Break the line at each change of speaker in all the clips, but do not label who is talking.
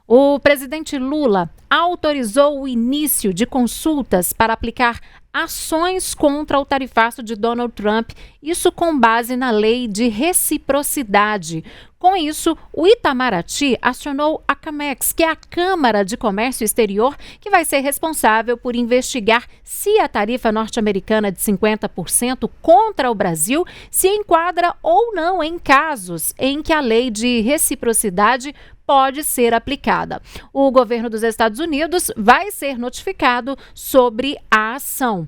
O presidente Lula autorizou o início de consultas para aplicar ações contra o tarifaço de Donald Trump, isso com base na lei de reciprocidade. Com isso, o Itamaraty acionou a CAMEX, que é a Câmara de Comércio Exterior, que vai ser responsável por investigar se a tarifa norte-americana de 50% contra o Brasil se enquadra ou não em casos em que a lei de reciprocidade pode ser aplicada. O governo dos Estados Unidos vai ser notificado sobre a ação.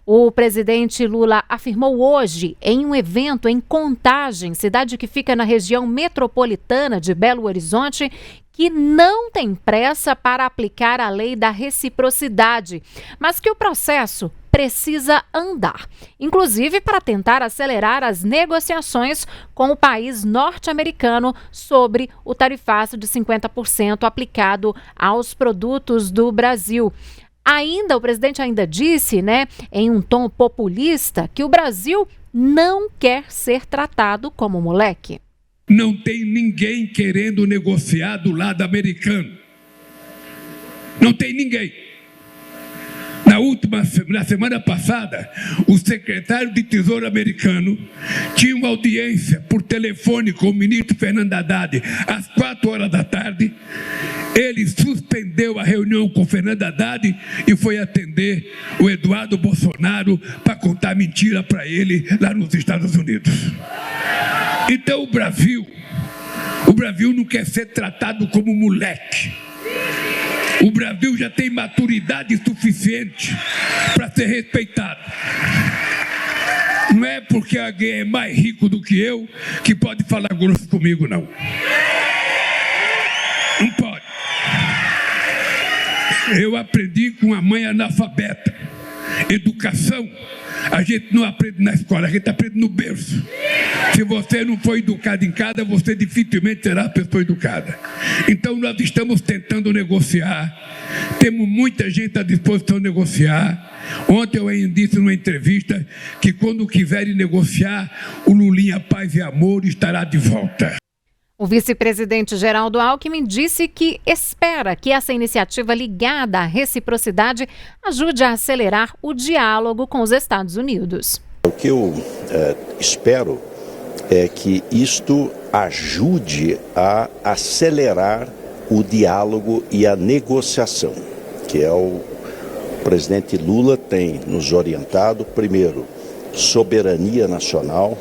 O presidente Lula afirmou hoje, em um evento em Contagem, cidade que fica na região metropolitana de Belo Horizonte, que não tem pressa para aplicar a lei da reciprocidade, mas que o processo precisa andar, inclusive para tentar acelerar as negociações com o país norte-americano sobre o tarifaço de 50% aplicado aos produtos do Brasil. O presidente ainda disse, em um tom populista, que o Brasil não quer ser tratado como moleque.
Não tem ninguém querendo negociar do lado americano. Não tem ninguém. Na semana passada, o secretário de Tesouro americano tinha uma audiência por telefone com o ministro Fernando Haddad às 4 horas da tarde. Ele suspendeu a reunião com o Fernando Haddad e foi atender o Eduardo Bolsonaro para contar mentira para ele lá nos Estados Unidos. Então o Brasil não quer ser tratado como moleque. O Brasil já tem maturidade suficiente para ser respeitado. Não é porque alguém é mais rico do que eu que pode falar grosso comigo, não. Não pode. Eu aprendi com a mãe analfabeta. Educação, a gente não aprende na escola, a gente aprende no berço. Se você não for educado em casa, você dificilmente será pessoa educada. Então nós estamos tentando negociar, temos muita gente à disposição de negociar. Ontem eu ainda disse numa entrevista que quando quiserem negociar, o Lulinha Paz e Amor estará de volta.
O vice-presidente Geraldo Alckmin disse que espera que essa iniciativa ligada à reciprocidade ajude a acelerar o diálogo com os Estados Unidos.
O que eu espero é que isto ajude a acelerar o diálogo e a negociação, que é o presidente Lula tem nos orientado. Primeiro, soberania nacional.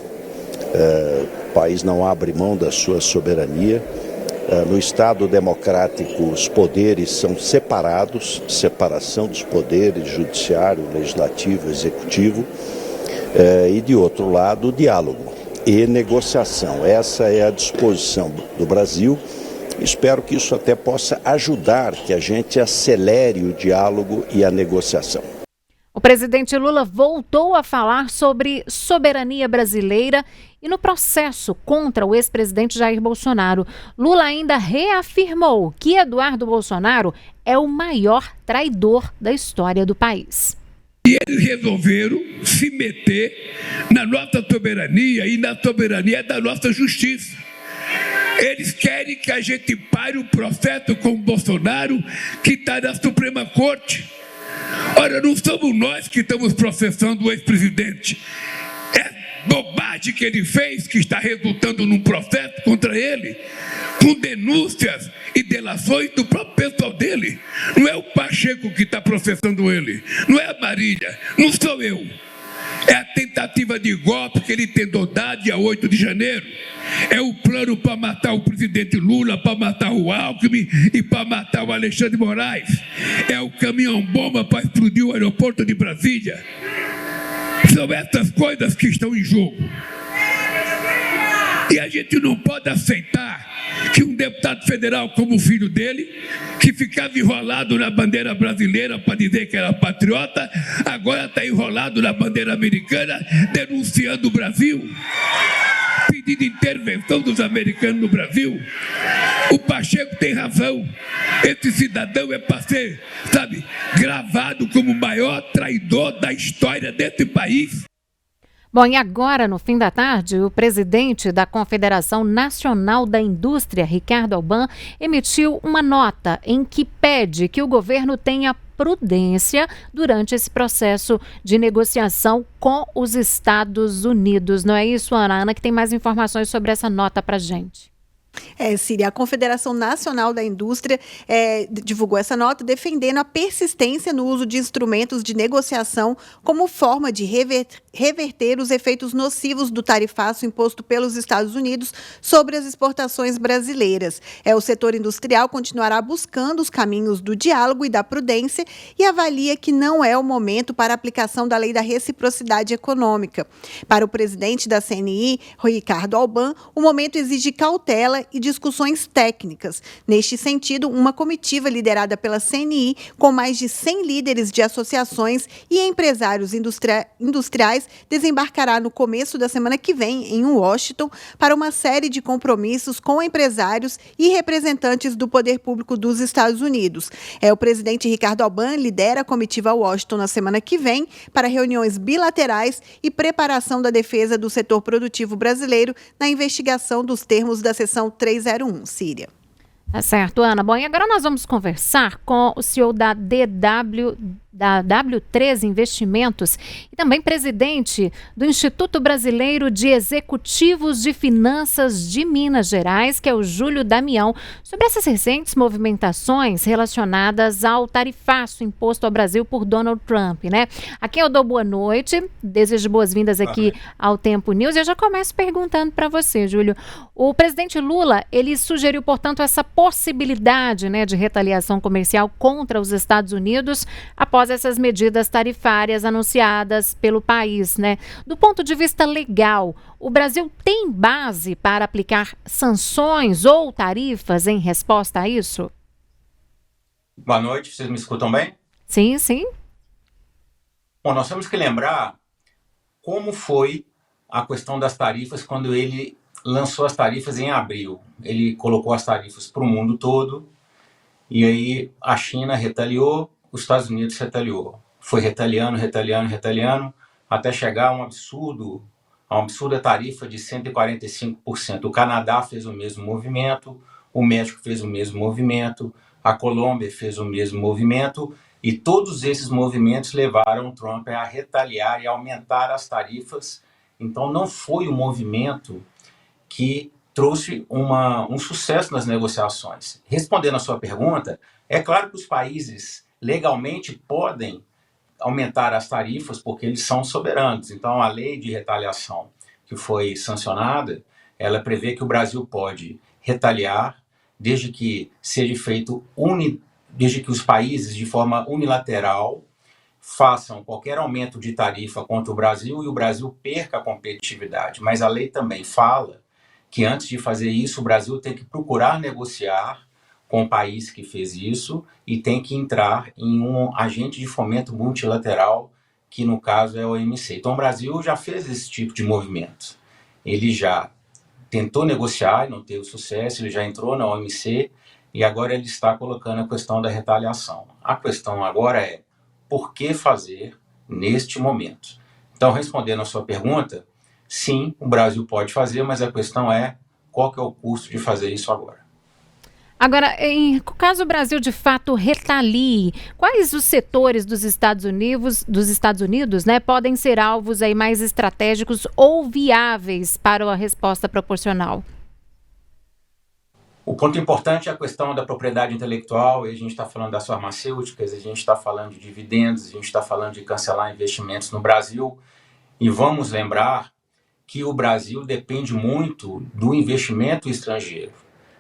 O país não abre mão da sua soberania. No Estado democrático, os poderes são separados, separação dos poderes, judiciário, legislativo, executivo, e de outro lado, o diálogo e negociação. Essa é a disposição do Brasil. Espero que isso até possa ajudar que a gente acelere o diálogo e a negociação.
O presidente Lula voltou a falar sobre soberania brasileira e no processo contra o ex-presidente Jair Bolsonaro. Lula ainda reafirmou que Eduardo Bolsonaro é o maior traidor da história do país.
E eles resolveram se meter na nossa soberania e na soberania da nossa justiça. Eles querem que a gente pare o processo com o Bolsonaro, que está na Suprema Corte. Ora, não somos nós que estamos processando o ex-presidente. É bobagem que ele fez que está resultando num processo contra ele, com denúncias e delações do próprio pessoal dele. Não é o Pacheco que está processando ele, não é a Marília, não sou eu. É a tentativa de golpe que ele tentou dar dia 8 de janeiro. É o plano para matar o presidente Lula, para matar o Alckmin e para matar o Alexandre de Moraes. É o caminhão-bomba para explodir o aeroporto de Brasília. São essas coisas que estão em jogo. E a gente não pode aceitar que um deputado federal como o filho dele, que ficava enrolado na bandeira brasileira para dizer que era patriota, agora está enrolado na bandeira americana, denunciando o Brasil, pedindo intervenção dos americanos no Brasil. O Pacheco tem razão. Esse cidadão é para ser, gravado como o maior traidor da história desse país.
Bom, e agora, no fim da tarde, o presidente da Confederação Nacional da Indústria, Ricardo Alban, emitiu uma nota em que pede que o governo tenha prudência durante esse processo de negociação com os Estados Unidos. Não é isso, Ana? Ana, que tem mais informações sobre essa nota para gente.
Síria, a Confederação Nacional da Indústria divulgou essa nota defendendo a persistência no uso de instrumentos de negociação como forma de reverter os efeitos nocivos do tarifaço imposto pelos Estados Unidos sobre as exportações brasileiras. O setor industrial continuará buscando os caminhos do diálogo e da prudência e avalia que não é o momento para a aplicação da lei da reciprocidade econômica. Para o presidente da CNI, Ricardo Alban, o momento exige cautela e discussões técnicas. Neste sentido, uma comitiva liderada pela CNI, com mais de 100 líderes de associações e empresários industriais, desembarcará no começo da semana que vem em Washington para uma série de compromissos com empresários e representantes do poder público dos Estados Unidos. O presidente Ricardo Alban lidera a comitiva a Washington na semana que vem para reuniões bilaterais e preparação da defesa do setor produtivo brasileiro na investigação dos termos da seção 301, Síria.
Tá certo, Ana. Bom, e agora nós vamos conversar com o CEO da W3 Investimentos e também presidente do Instituto Brasileiro de Executivos de Finanças de Minas Gerais, que é o Júlio Damião, sobre essas recentes movimentações relacionadas ao tarifaço imposto ao Brasil por Donald Trump, né? Aqui eu dou boa noite, desejo boas-vindas aqui ao Tempo News e eu já começo perguntando para você, Júlio. O presidente Lula, ele sugeriu, portanto, essa possibilidade, né, de retaliação comercial contra os Estados Unidos após essas medidas tarifárias anunciadas pelo país, né? Do ponto de vista legal, o Brasil tem base para aplicar sanções ou tarifas em resposta a isso?
Boa noite, vocês me escutam bem?
Sim, sim.
Bom, nós temos que lembrar como foi a questão das tarifas quando ele lançou as tarifas em abril. Ele colocou as tarifas para o mundo todo e aí a China retaliou, os Estados Unidos retaliou. Foi retaliando, até chegar a uma absurda tarifa de 145%. O Canadá fez o mesmo movimento, o México fez o mesmo movimento, a Colômbia fez o mesmo movimento, e todos esses movimentos levaram o Trump a retaliar e aumentar as tarifas. Então não foi um movimento que trouxe um sucesso nas negociações. Respondendo a sua pergunta, é claro que os países legalmente podem aumentar as tarifas porque eles são soberanos. Então, a lei de retaliação que foi sancionada, ela prevê que o Brasil pode retaliar desde que seja feito desde que os países, de forma unilateral, façam qualquer aumento de tarifa contra o Brasil e o Brasil perca a competitividade. Mas a lei também fala que antes de fazer isso, o Brasil tem que procurar negociar com o país que fez isso e tem que entrar em um agente de fomento multilateral, que no caso é a OMC. Então o Brasil já fez esse tipo de movimento. Ele já tentou negociar e não teve sucesso, ele já entrou na OMC e agora ele está colocando a questão da retaliação. A questão agora é, por que fazer neste momento? Então, respondendo a sua pergunta, sim, o Brasil pode fazer, mas a questão é qual que é o custo de fazer isso agora.
Agora, caso o Brasil de fato retalie, quais os setores dos Estados Unidos, né, podem ser alvos aí mais estratégicos ou viáveis para a resposta proporcional?
O ponto importante é a questão da propriedade intelectual, e a gente está falando das farmacêuticas, a gente está falando de dividendos, a gente está falando de cancelar investimentos no Brasil, e vamos lembrar que o Brasil depende muito do investimento estrangeiro.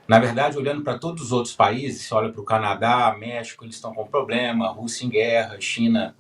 Na verdade, olhando para todos os outros países, se olha para o Canadá, México, eles estão com problema, Rússia em guerra, China,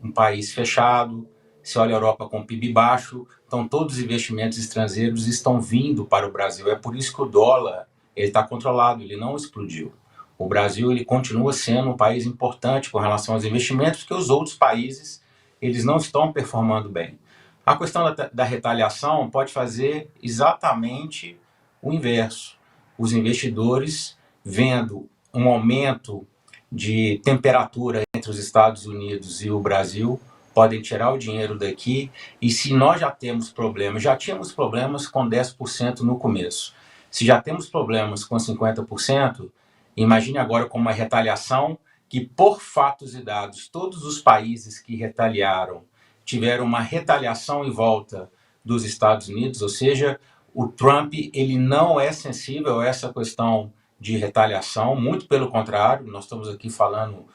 um país fechado, se olha a Europa com PIB baixo, então todos os investimentos estrangeiros estão vindo para o Brasil. É por isso que o dólar está controlado, ele não explodiu. O Brasil ele continua sendo um país importante com relação aos investimentos, porque os outros países eles não estão performando bem. A questão da retaliação pode fazer exatamente o inverso. Os investidores, vendo um aumento de temperatura entre os Estados Unidos e o Brasil, podem tirar o dinheiro daqui, e se nós já temos problemas, já tínhamos problemas com 10% no começo, se já temos problemas com 50%, imagine agora com uma retaliação que, por fatos e dados, todos os países que retaliaram tiveram uma retaliação em volta dos Estados Unidos, ou seja, o Trump ele não é sensível a essa questão de retaliação, muito pelo contrário, nós estamos aqui falando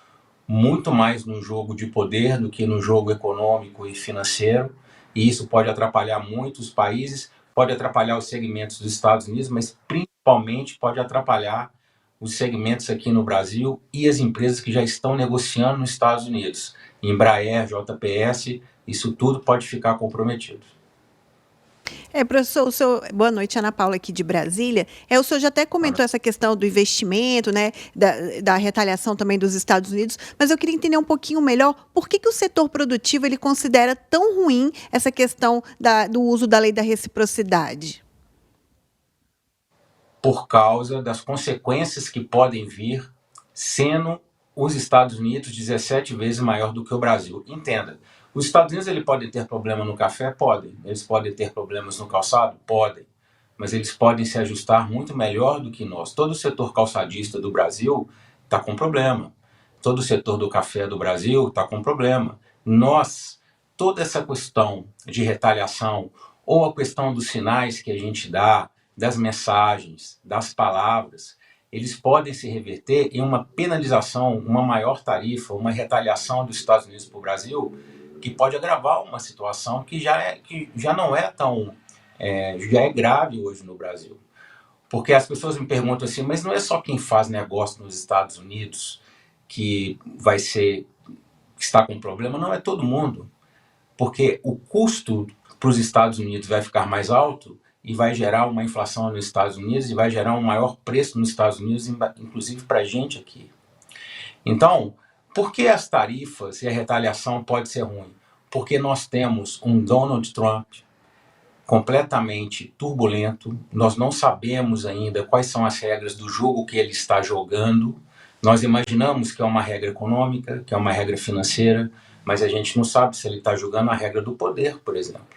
muito mais num jogo de poder do que num jogo econômico e financeiro, e isso pode atrapalhar muito os países, pode atrapalhar os segmentos dos Estados Unidos, mas principalmente pode atrapalhar os segmentos aqui no Brasil e as empresas que já estão negociando nos Estados Unidos. Embraer, JPS, isso tudo pode ficar comprometido.
Professor, boa noite, Ana Paula aqui de Brasília. O senhor já até comentou essa questão do investimento, né, da retaliação também dos Estados Unidos, mas eu queria entender um pouquinho melhor por que o setor produtivo ele considera tão ruim essa questão do uso da lei da reciprocidade.
Por causa das consequências que podem vir, sendo os Estados Unidos 17 vezes maior do que o Brasil. Entenda, os Estados Unidos ele podem ter problema no café? Podem. Eles podem ter problemas no calçado? Podem. Mas eles podem se ajustar muito melhor do que nós. Todo o setor calçadista do Brasil está com problema. Todo o setor do café do Brasil está com problema. Nós, toda essa questão de retaliação ou a questão dos sinais que a gente dá, das mensagens, das palavras, eles podem se reverter em uma penalização, uma maior tarifa, uma retaliação dos Estados Unidos para o Brasil, que pode agravar uma situação que já não é tão, já é grave hoje no Brasil. Porque as pessoas me perguntam assim, mas não é só quem faz negócio nos Estados Unidos que está com problema, não é todo mundo. Porque o custo para os Estados Unidos vai ficar mais alto e vai gerar uma inflação nos Estados Unidos e vai gerar um maior preço nos Estados Unidos, inclusive para a gente aqui. Então, por que as tarifas e a retaliação pode ser ruim? Porque nós temos um Donald Trump completamente turbulento, nós não sabemos ainda quais são as regras do jogo que ele está jogando, nós imaginamos que é uma regra econômica, que é uma regra financeira, mas a gente não sabe se ele está jogando a regra do poder, por exemplo.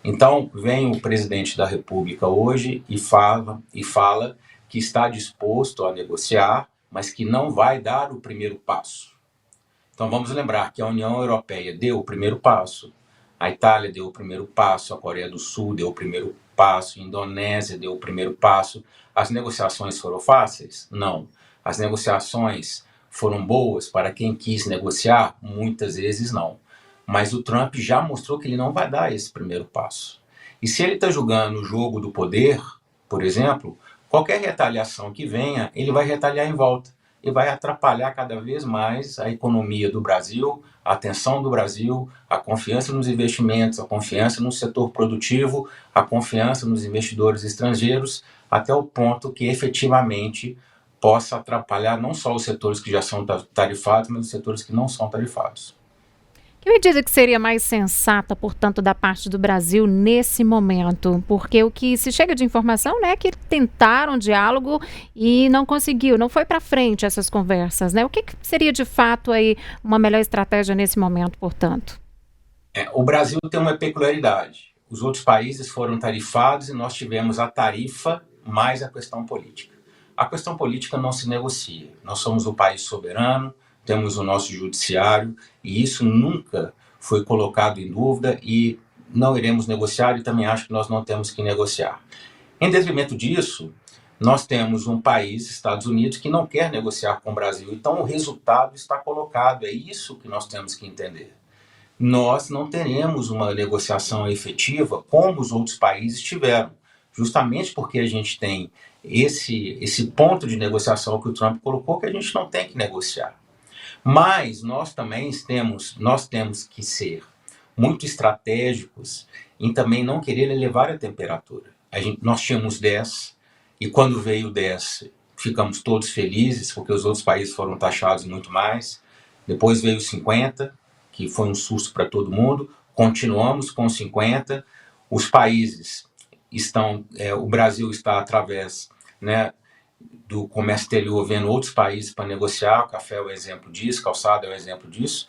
Então, vem o presidente da República hoje e fala que está disposto a negociar, mas que não vai dar o primeiro passo. Então, vamos lembrar que a União Europeia deu o primeiro passo, a Itália deu o primeiro passo, a Coreia do Sul deu o primeiro passo, a Indonésia deu o primeiro passo. As negociações foram fáceis? Não. As negociações foram boas para quem quis negociar? Muitas vezes não. Mas o Trump já mostrou que ele não vai dar esse primeiro passo. E se ele está jogando o jogo do poder, por exemplo, qualquer retaliação que venha, ele vai retaliar em volta. E vai atrapalhar cada vez mais a economia do Brasil, a atenção do Brasil, a confiança nos investimentos, a confiança no setor produtivo, a confiança nos investidores estrangeiros, até o ponto que efetivamente possa atrapalhar não só os setores que já são tarifados, mas os setores que não são tarifados.
Que medida que seria mais sensata, portanto, da parte do Brasil nesse momento? Porque o que se chega de informação, né, é que tentaram diálogo e não conseguiu, não foi para frente essas conversas, né? O que seria de fato aí uma melhor estratégia nesse momento, portanto?
O Brasil tem uma peculiaridade. Os outros países foram tarifados e nós tivemos a tarifa mais a questão política. A questão política não se negocia. Nós somos um país soberano, temos o nosso judiciário e isso nunca foi colocado em dúvida e não iremos negociar e também acho que nós não temos que negociar. Em detrimento disso, nós temos um país, Estados Unidos, que não quer negociar com o Brasil. Então o resultado está colocado, é isso que nós temos que entender. Nós não teremos uma negociação efetiva como os outros países tiveram, justamente porque a gente tem esse ponto de negociação que o Trump colocou que a gente não tem que negociar. Mas nós também temos que ser muito estratégicos em também não querer elevar a temperatura. Nós tínhamos 10 e quando veio 10 ficamos todos felizes porque os outros países foram taxados muito mais. Depois veio 50, que foi um susto para todo mundo. Continuamos com 50. Os países o Brasil está através, né, do comércio exterior vendo outros países para negociar, o café é o exemplo disso, calçado é o exemplo disso,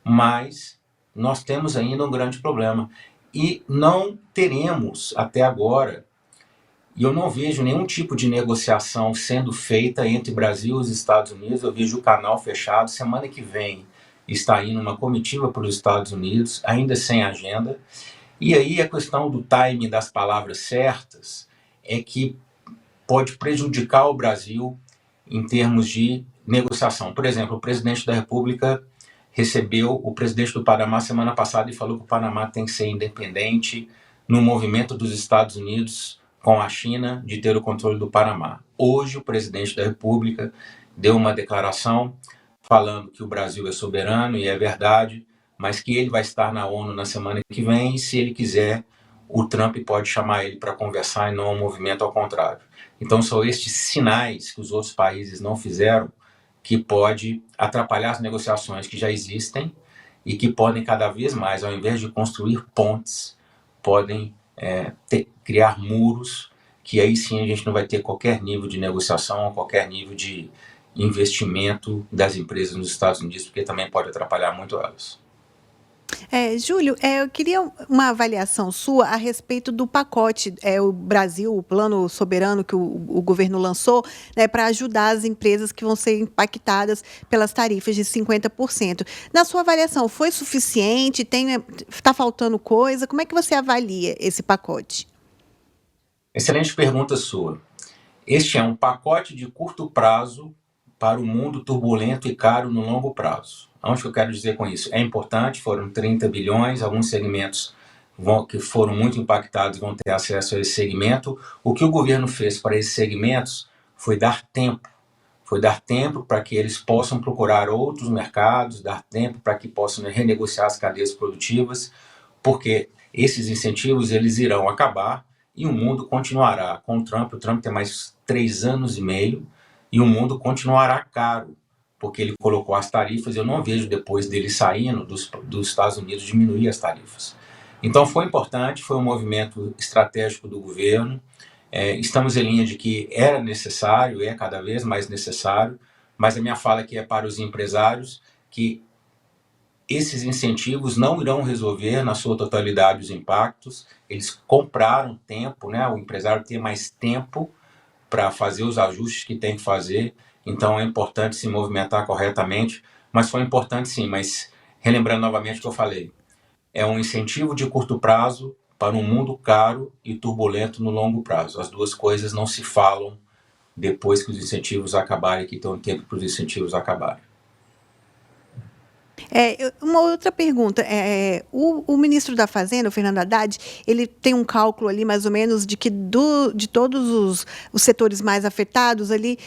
mas nós temos ainda um grande problema. E não teremos, até agora, e eu não vejo nenhum tipo de negociação sendo feita entre Brasil e os Estados Unidos. Eu vejo o canal fechado. Semana que vem está indo uma comitiva para os Estados Unidos, ainda sem agenda. E aí a questão do timing das palavras certas é que pode prejudicar o Brasil em termos de negociação. Por exemplo, o presidente da República recebeu o presidente do Panamá semana passada e falou que o Panamá tem que ser independente no movimento dos Estados Unidos com a China de ter o controle do Panamá. Hoje, o presidente da República deu uma declaração falando que o Brasil é soberano, e é verdade, mas que ele vai estar na ONU na semana que vem, e se ele quiser, o Trump pode chamar ele para conversar e não um movimento ao contrário. Então, são estes sinais que os outros países não fizeram que pode atrapalhar as negociações que já existem e que podem cada vez mais, ao invés de construir pontes, podem criar muros, que aí sim a gente não vai ter qualquer nível de negociação, qualquer nível de investimento das empresas nos Estados Unidos, porque também pode atrapalhar muito elas.
Júlio, eu queria uma avaliação sua a respeito do pacote, o Brasil, o plano soberano que o governo lançou, né, para ajudar as empresas que vão ser impactadas pelas tarifas de 50%. Na sua avaliação, foi suficiente? Está faltando coisa? Como é que você avalia esse pacote?
Excelente pergunta sua. Este é um pacote de curto prazo para o mundo turbulento e caro no longo prazo. Onde que eu quero dizer com isso? É importante, foram 30 bilhões, alguns segmentos que foram muito impactados vão ter acesso a esse segmento. O que o governo fez para esses segmentos foi dar tempo para que eles possam procurar outros mercados, dar tempo para que possam renegociar as cadeias produtivas, porque esses incentivos eles irão acabar e o mundo continuará com o Trump. O Trump tem mais 3 anos e meio e o mundo continuará caro, porque ele colocou as tarifas. Eu não vejo depois dele saindo dos Estados Unidos diminuir as tarifas. Então foi importante, foi um movimento estratégico do governo. Estamos em linha de que era necessário, é cada vez mais necessário, mas a minha fala aqui é para os empresários que esses incentivos não irão resolver na sua totalidade os impactos. Eles compraram tempo, né? O empresário tem mais tempo para fazer os ajustes que tem que fazer, então é importante se movimentar corretamente, mas foi importante sim, mas relembrando novamente o que eu falei, é um incentivo de curto prazo para um mundo caro e turbulento no longo prazo. As duas coisas não se falam depois que os incentivos acabarem, que tem um tempo para os incentivos acabarem.
Uma outra pergunta. O ministro da Fazenda, o Fernando Haddad, ele tem um cálculo ali, mais ou menos, de que de todos os setores mais afetados ali,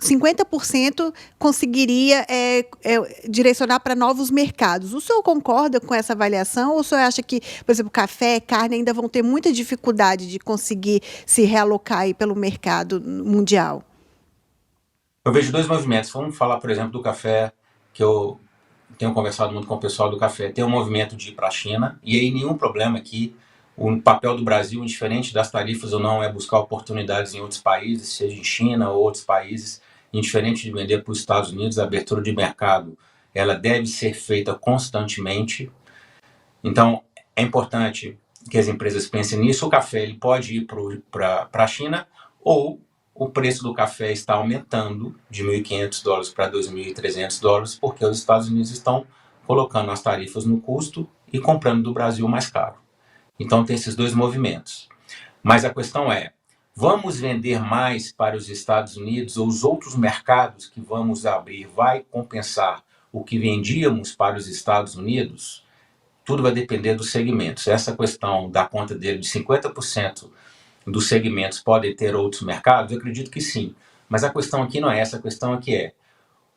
50% conseguiria direcionar para novos mercados. O senhor concorda com essa avaliação ou o senhor acha que, por exemplo, café, carne ainda vão ter muita dificuldade de conseguir se realocar aí pelo mercado mundial?
Eu vejo dois movimentos. Vamos falar, por exemplo, do café, que eu tenho conversado muito com o pessoal do café. Tem um movimento de ir para a China, e aí nenhum problema aqui. O papel do Brasil, indiferente das tarifas ou não, é buscar oportunidades em outros países, seja em China ou outros países, indiferente de vender para os Estados Unidos. A abertura de mercado ela deve ser feita constantemente. Então, é importante que as empresas pensem nisso. O café ele pode ir para a China, ou o preço do café está aumentando de $1.500 para $2.300, porque os Estados Unidos estão colocando as tarifas no custo e comprando do Brasil mais caro. Então tem esses dois movimentos. Mas a questão é, vamos vender mais para os Estados Unidos ou os outros mercados que vamos abrir vai compensar o que vendíamos para os Estados Unidos? Tudo vai depender dos segmentos. Essa questão da conta dele de 50% dos segmentos podem ter outros mercados, eu acredito que sim. Mas a questão aqui não é essa, a questão aqui é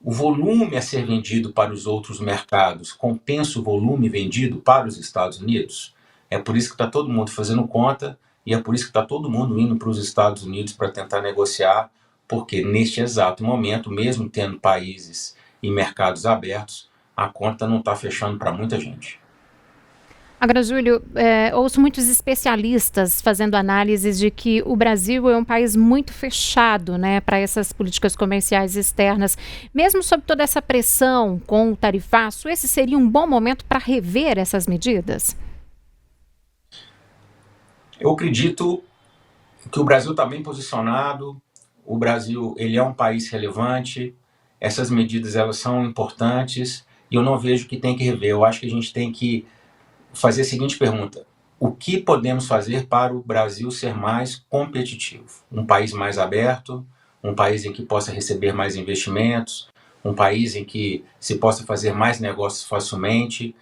o volume a ser vendido para os outros mercados compensa o volume vendido para os Estados Unidos? É por isso que está todo mundo fazendo conta e é por isso que está todo mundo indo para os Estados Unidos para tentar negociar, porque neste exato momento, mesmo tendo países e mercados abertos, a conta não está fechando para muita gente.
Agora, Júlio, ouço muitos especialistas fazendo análises de que o Brasil é um país muito fechado, né, para essas políticas comerciais externas. Mesmo sob toda essa pressão com o tarifaço, esse seria um bom momento para rever essas medidas?
Eu acredito que o Brasil está bem posicionado, o Brasil ele é um país relevante, essas medidas elas são importantes e eu não vejo que tem que rever. Eu acho que a gente tem que fazer a seguinte pergunta: o que podemos fazer para o Brasil ser mais competitivo? Um país mais aberto, um país em que possa receber mais investimentos, um país em que se possa fazer mais negócios facilmente.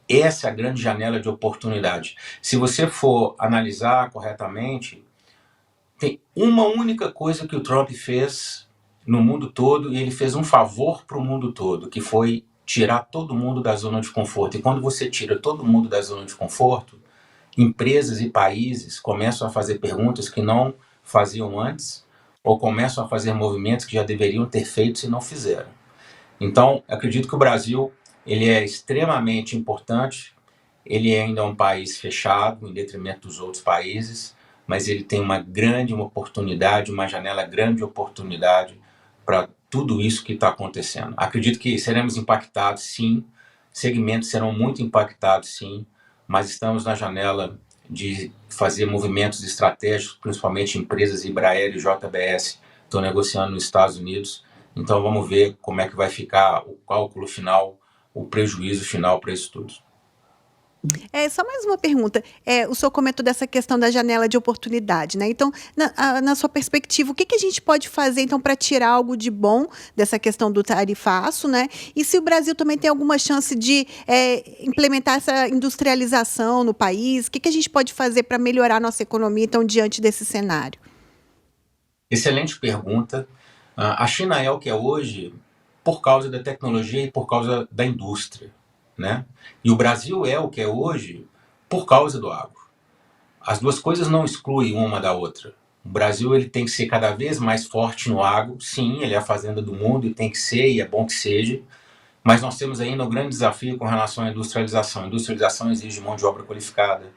Essa é a grande janela de oportunidade. Se você for analisar corretamente, tem uma única coisa que o Trump fez no mundo todo, e ele fez um favor para o mundo todo, que foi tirar todo mundo da zona de conforto. E quando você tira todo mundo da zona de conforto, empresas e países começam a fazer perguntas que não faziam antes, ou começam a fazer movimentos que já deveriam ter feito e não fizeram. Então, acredito que o Brasil ele é extremamente importante, ele ainda é um país fechado, em detrimento dos outros países, mas ele tem uma oportunidade, uma janela grande de oportunidade para tudo isso que está acontecendo. Acredito que seremos impactados, sim, segmentos serão muito impactados, sim, mas estamos na janela de fazer movimentos estratégicos, principalmente empresas Embraer e JBS estão negociando nos Estados Unidos. Então vamos ver como é que vai ficar o cálculo final, o prejuízo final para isso tudo.
Só mais uma pergunta. O senhor comentou dessa questão da janela de oportunidade, né? Então, na sua perspectiva, o que a gente pode fazer, então, para tirar algo de bom dessa questão do tarifaço, né? E se o Brasil também tem alguma chance de implementar essa industrialização no país, o que a gente pode fazer para melhorar a nossa economia, então, diante desse cenário?
Excelente pergunta. A China é o que é hoje por causa da tecnologia e por causa da indústria, né? E o Brasil é o que é hoje por causa do agro. As duas coisas não excluem uma da outra. O Brasil ele tem que ser cada vez mais forte no agro. Sim, ele é a fazenda do mundo e tem que ser, e é bom que seja. Mas nós temos ainda um grande desafio com relação à industrialização. A industrialização exige mão de obra qualificada,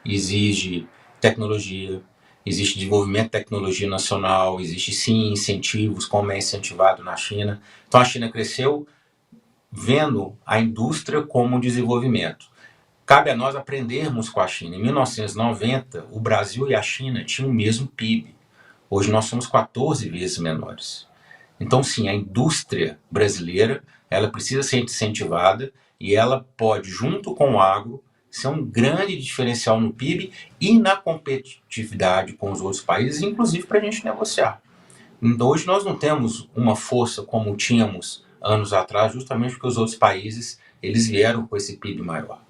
exige tecnologia, existe desenvolvimento de tecnologia nacional, existe sim incentivos, como é incentivado na China. Então a China cresceu vendo a indústria como um desenvolvimento. Cabe a nós aprendermos com a China. Em 1990, o Brasil e a China tinham o mesmo PIB. Hoje nós somos 14 vezes menores. Então sim, a indústria brasileira ela precisa ser incentivada e ela pode, junto com o agro, ser um grande diferencial no PIB e na competitividade com os outros países, inclusive para a gente negociar. Então, hoje nós não temos uma força como tínhamos anos atrás, justamente porque os outros países eles vieram com esse PIB maior.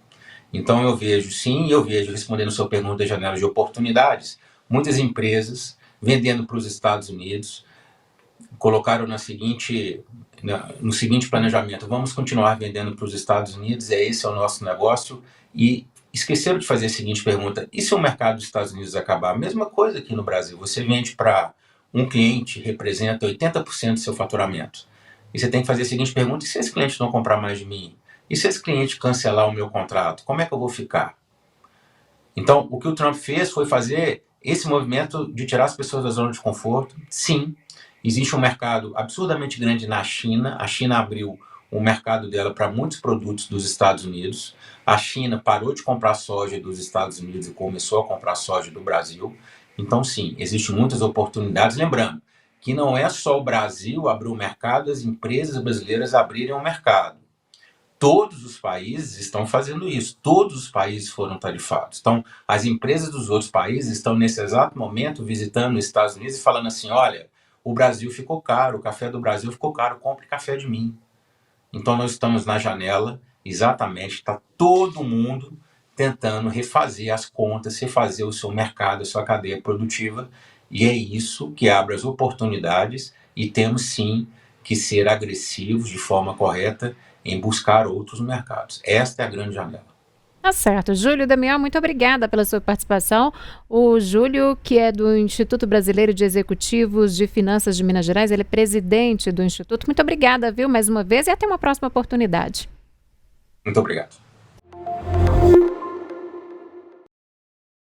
Então eu vejo sim, respondendo a sua pergunta da janela de oportunidades, muitas empresas vendendo para os Estados Unidos, colocaram no seguinte planejamento: vamos continuar vendendo para os Estados Unidos, esse é o nosso negócio, e esqueceram de fazer a seguinte pergunta: e se o mercado dos Estados Unidos acabar? A mesma coisa aqui no Brasil, você vende para um cliente, representa 80% do seu faturamento, e você tem que fazer a seguinte pergunta: e se esse cliente não comprar mais de mim? E se esse cliente cancelar o meu contrato? Como é que eu vou ficar? Então, o que o Trump fez foi fazer esse movimento de tirar as pessoas da zona de conforto. Sim, existe um mercado absurdamente grande na China. A China abriu o mercado dela para muitos produtos dos Estados Unidos. A China parou de comprar soja dos Estados Unidos e começou a comprar soja do Brasil. Então, sim, existem muitas oportunidades. Lembrando que não é só o Brasil abrir o mercado, as empresas brasileiras abrirem o mercado. Todos os países estão fazendo isso, todos os países foram tarifados. Então, as empresas dos outros países estão nesse exato momento visitando os Estados Unidos e falando assim: olha, o Brasil ficou caro, o café do Brasil ficou caro, compre café de mim. Então nós estamos na janela, exatamente, está todo mundo tentando refazer as contas, refazer o seu mercado, a sua cadeia produtiva, e é isso que abre as oportunidades, e temos sim que ser agressivos de forma correta em buscar outros mercados. Esta é a grande janela.
Tá certo. Júlio Damião, muito obrigada pela sua participação. O Júlio, que é do Instituto Brasileiro de Executivos de Finanças de Minas Gerais, ele é presidente do Instituto. Muito obrigada, viu, mais uma vez, e até uma próxima oportunidade.
Muito obrigado.